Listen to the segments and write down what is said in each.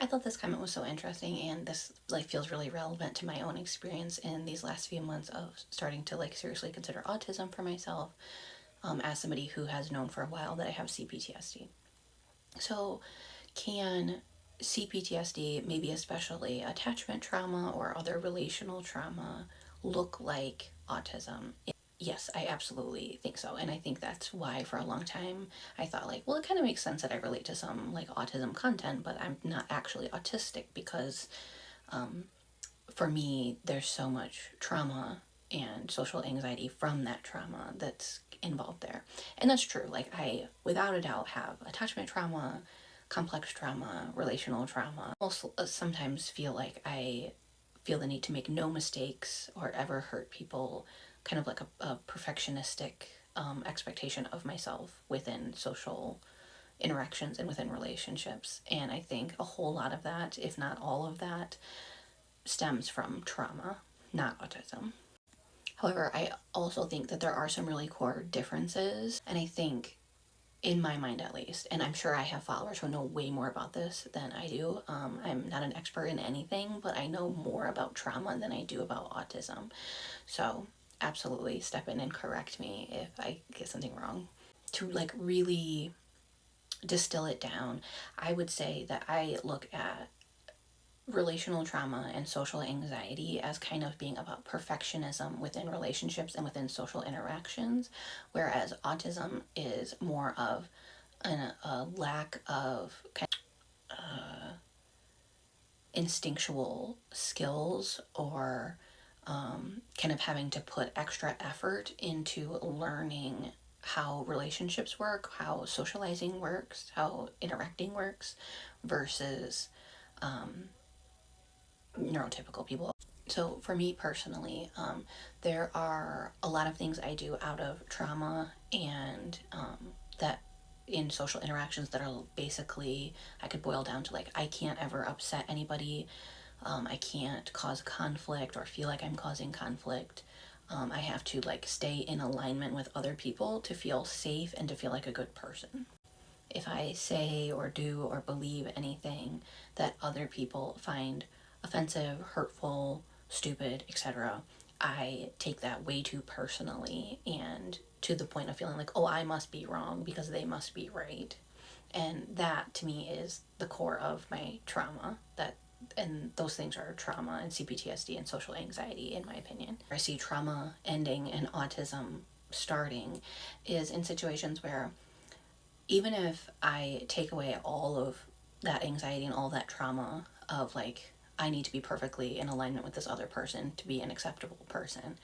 I thought this comment was so interesting, and this like feels really relevant to my own experience in these last few months of starting to like seriously consider autism for myself, as somebody who has known for a while that I have cptsd. So can cptsd, maybe especially attachment trauma or other relational trauma, look like autism? Yes, I absolutely think so. And I think that's why for a long time I thought like, well, it kind of makes sense that I relate to some like autism content, but I'm not actually autistic because for me, there's so much trauma and social anxiety from that trauma that's involved there. And that's true. Like, I, without a doubt, have attachment trauma, complex trauma, relational trauma. Also, sometimes feel like I feel the need to make no mistakes or ever hurt people, kind of like a perfectionistic expectation of myself within social interactions and within relationships. And I think a whole lot of that, if not all of that, stems from trauma, not autism. However, I also think that there are some really core differences, and I think, in my mind at least, and I'm sure I have followers who know way more about this than I do. I'm not an expert in anything, but I know more about trauma than I do about autism. So, absolutely step in and correct me if I get something wrong. To like really distill it down, I would say that I look at relational trauma and social anxiety as kind of being about perfectionism within relationships and within social interactions, whereas autism is more of a lack of instinctual skills or kind of having to put extra effort into learning how relationships work, how socializing works, how interacting works, versus neurotypical people. So for me personally, there are a lot of things I do out of trauma and that in social interactions that are basically, I could boil down to like, I can't ever upset anybody. I can't cause conflict or feel like I'm causing conflict. I have to like stay in alignment with other people to feel safe and to feel like a good person. If I say or do or believe anything that other people find offensive, hurtful, stupid, etc., I take that way too personally and to the point of feeling like, oh, I must be wrong because they must be right. And that to me is the core of my trauma. That and those things are trauma and cptsd and social anxiety, in my opinion. I see trauma ending and autism starting is in situations where even if I take away all of that anxiety and all that trauma of like, I need to be perfectly in alignment with this other person to be an acceptable person,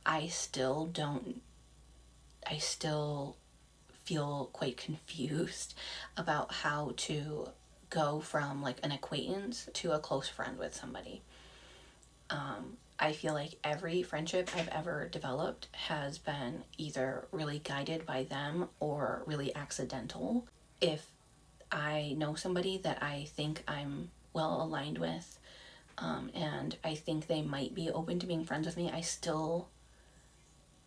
I still don't, I still feel quite confused about how to go from like an acquaintance to a close friend with somebody. I feel like every friendship I've ever developed has been either really guided by them or really accidental. If I know somebody that I think I'm well aligned with, and I think they might be open to being friends with me, I still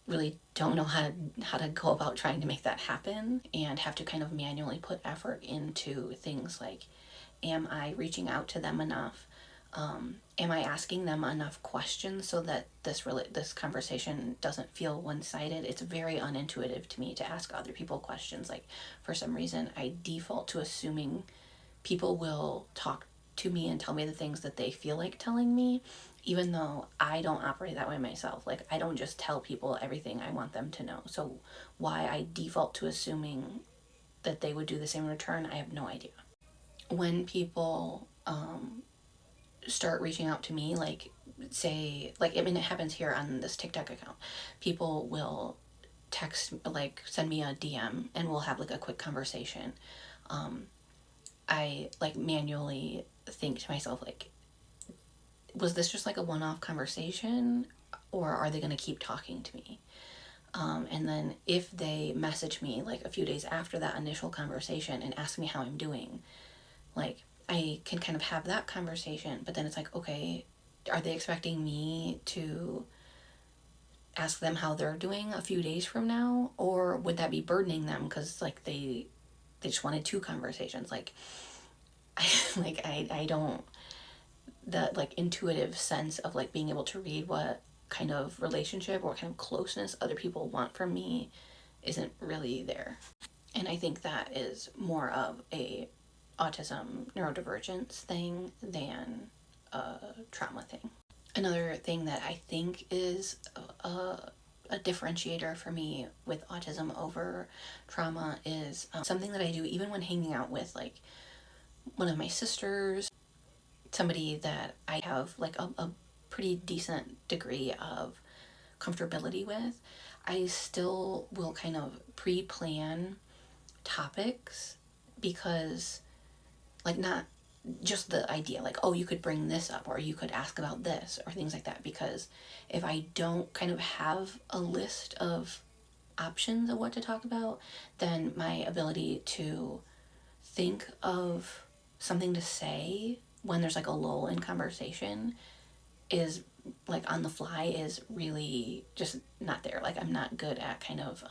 really don't know how to go about trying to make that happen, and have to kind of manually put effort into things like, am I reaching out to them enough? Am I asking them enough questions so that this conversation doesn't feel one-sided? It's very unintuitive to me to ask other people questions. Like, for some reason, I default to assuming people will talk to me and tell me the things that they feel like telling me, even though I don't operate that way myself. Like, I don't just tell people everything I want them to know. So why I default to assuming that they would do the same in return, I have no idea. When people start reaching out to me, like, say, like, I mean, it happens here on this TikTok account. People will text, like, send me a DM and we'll have like a quick conversation. I like manually think to myself, like, was this just like a one-off conversation, or are they going to keep talking to me? And then if they message me like a few days after that initial conversation and ask me how I'm doing, like, I can kind of have that conversation, but then it's like, okay, are they expecting me to ask them how they're doing a few days from now, or would that be burdening them because like they just wanted two conversations? Like, I don't, that like intuitive sense of like being able to read what kind of relationship or kind of closeness other people want from me isn't really there. And I think that is more of a autism neurodivergence thing than a trauma thing. Another thing that I think is a differentiator for me with autism over trauma is something that I do even when hanging out with like one of my sisters, somebody that I have like a pretty decent degree of comfortability with. I still will kind of pre-plan topics because, like, not just the idea like, oh, you could bring this up or you could ask about this or things like that, because if I don't kind of have a list of options of what to talk about, then my ability to think of something to say when there's like a lull in conversation is like on the fly is really just not there. Like I'm not good at kind of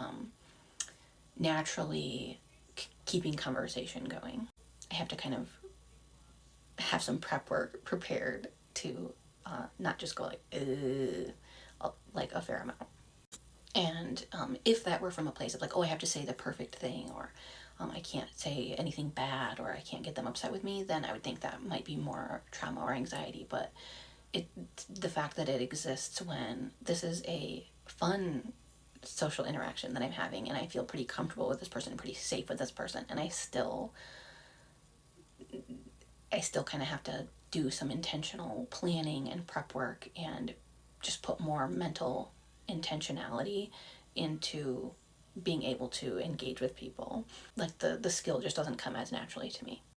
naturally keeping conversation going. I have to kind of have some prep work prepared to not just go like a fair amount. And if that were from a place of like, oh, I have to say the perfect thing, or I can't say anything bad, or I can't get them upset with me, then I would think that might be more trauma or anxiety. But the fact that it exists when this is a fun social interaction that I'm having, and I feel pretty comfortable with this person, pretty safe with this person, and I still kind of have to do some intentional planning and prep work and just put more mental intentionality into being able to engage with people. Like the skill just doesn't come as naturally to me.